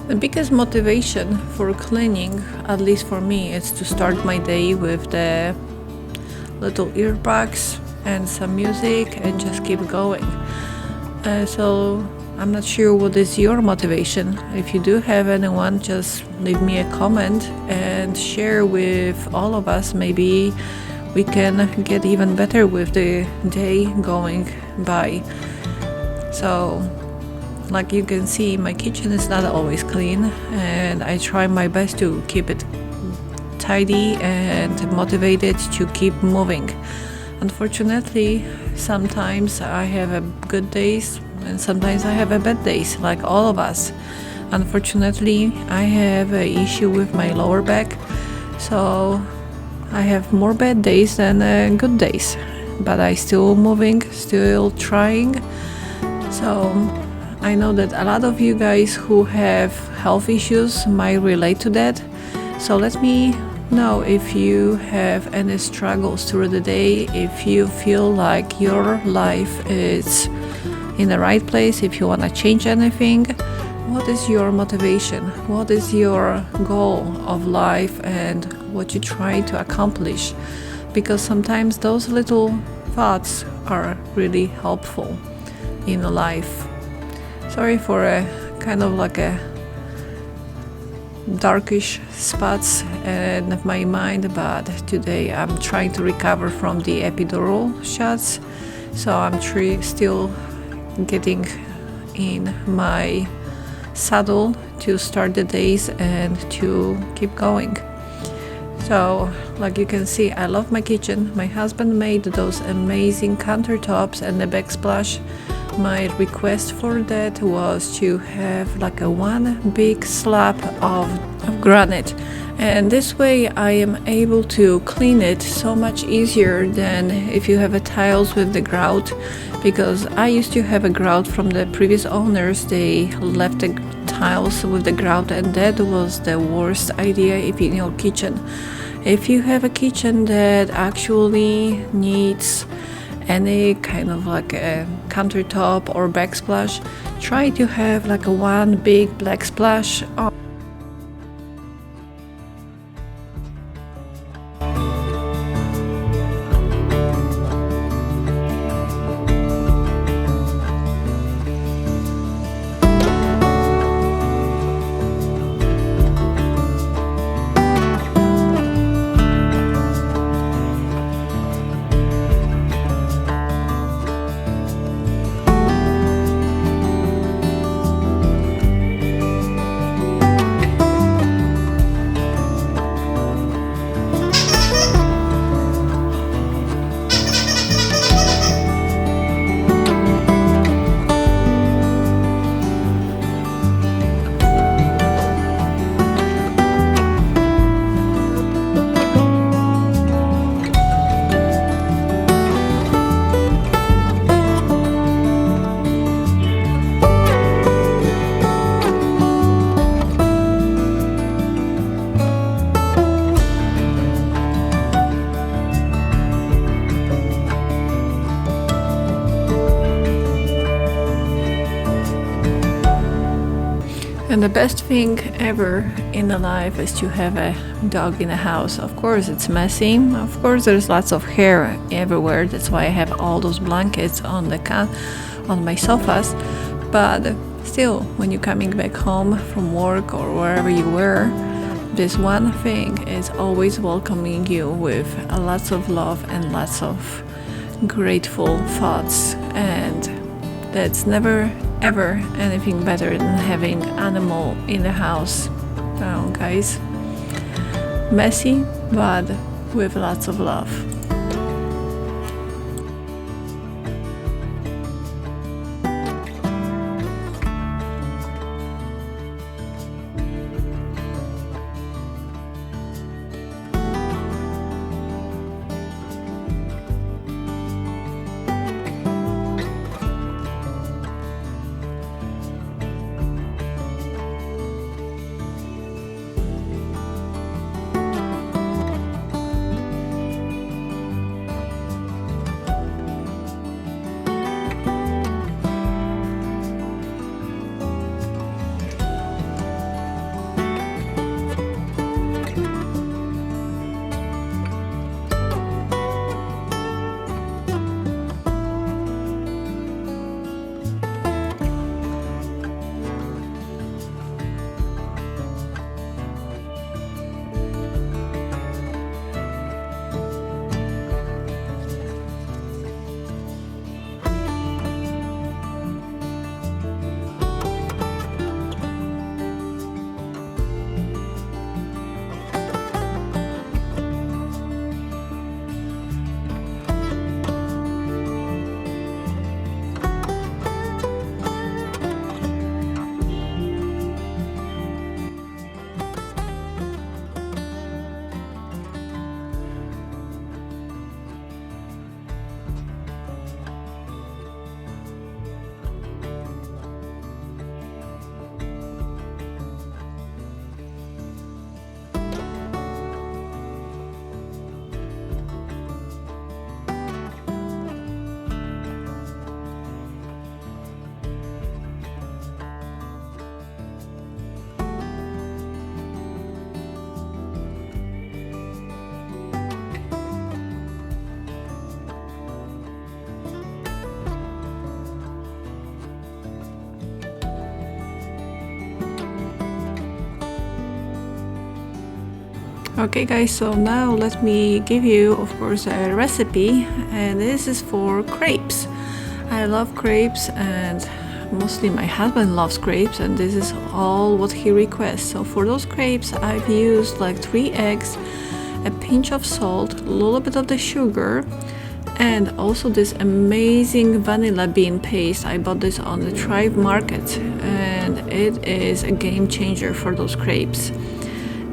The biggest motivation for cleaning, at least for me, is to start my day with the little earbuds and some music and just keep going. So I'm not sure what is your motivation. If you do have anyone, just leave me a comment and share with all of us. Maybe we can get even better with the day going by. So, like you can see, my kitchen is not always clean, and I try my best to keep it tidy and motivated to keep moving. Unfortunately, sometimes I have a good days and sometimes I have a bad days, like all of us. Unfortunately, I have an issue with my lower back, so I have more bad days than good days. But I still moving, still trying. So I know that a lot of you guys who have health issues might relate to that. So let me know if you have any struggles through the day, if you feel like your life is in the right place, if you want to change anything. What is your motivation? What is your goal of life and what you try to accomplish? Because sometimes those little thoughts are really helpful in life. Sorry for a kind of like a darkish spots in my mind, but today I'm trying to recover from the epidural shots, so I'm still getting in my saddle to start the days and to keep going. So, like you can see, I love my kitchen. My husband made those amazing countertops and the backsplash. My request for that was to have like a one big slab of granite, and this way I am able to clean it so much easier than if you have a tiles with the grout, because I used to have a grout from the previous owners. They left the tiles with the grout, and that was the worst idea if in your kitchen. If you have a kitchen that actually needs any kind of like a countertop or backsplash, try to have like a one big black splash on. And the best thing ever in the life is to have a dog in the house. Of course, it's messy. Of course, there's lots of hair everywhere. That's why I have all those blankets on on my sofas. But still, when you're coming back home from work or wherever you were, this one thing is always welcoming you with lots of love and lots of grateful thoughts, and that's never ever anything better than having animal in the house. Oh, guys, messy but with lots of love. Okay guys, so now let me give you of course a recipe, and this is for crepes. I love crepes, and mostly my husband loves crepes, and this is all what he requests. So for those crepes I've used like 3 eggs, a pinch of salt, a little bit of the sugar, and also this amazing vanilla bean paste. I bought this on the Thrive Market, and it is a game changer for those crepes.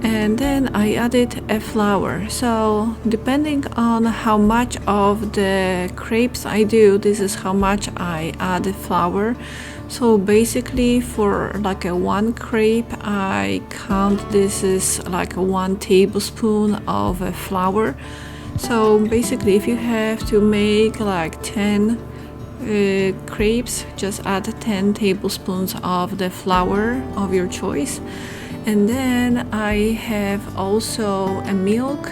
And then I added a flour. So depending on how much of the crepes I do, this is how much I add flour. So basically for like a 1 crepe, I count this is like a 1 tablespoon of flour. So basically if you have to make like 10 crepes, just add 10 tablespoons of the flour of your choice. And then I have also a milk,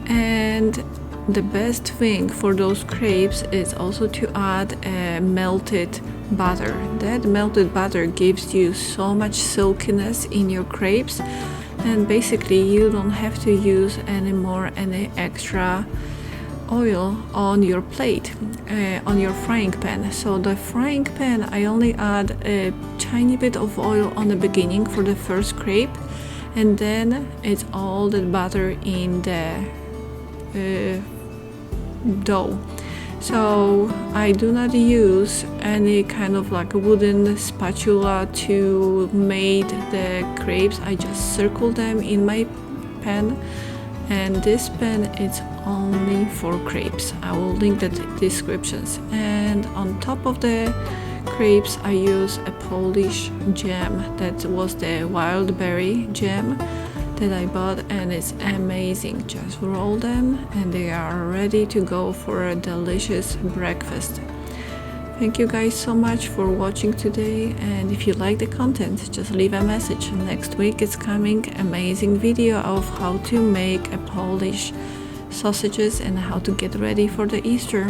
and the best thing for those crepes is also to add a melted butter. That melted butter gives you so much silkiness in your crepes, and basically you don't have to use any extra oil on your plate, on your frying pan. So the frying pan, I only add a tiny bit of oil on the beginning for the first crepe, and then it's all the butter in the dough. So I do not use any kind of like a wooden spatula to make the crepes. I just circle them in my pan, and this pan is only for crepes. I will link the descriptions. And on top of the crepes I use a Polish jam. That was the wild berry jam that I bought, and it's amazing. Just roll them and they are ready to go for a delicious breakfast. Thank you guys so much for watching today, and if you like the content, just leave a message. Next week is coming amazing video of how to make a Polish sausages and how to get ready for the Easter.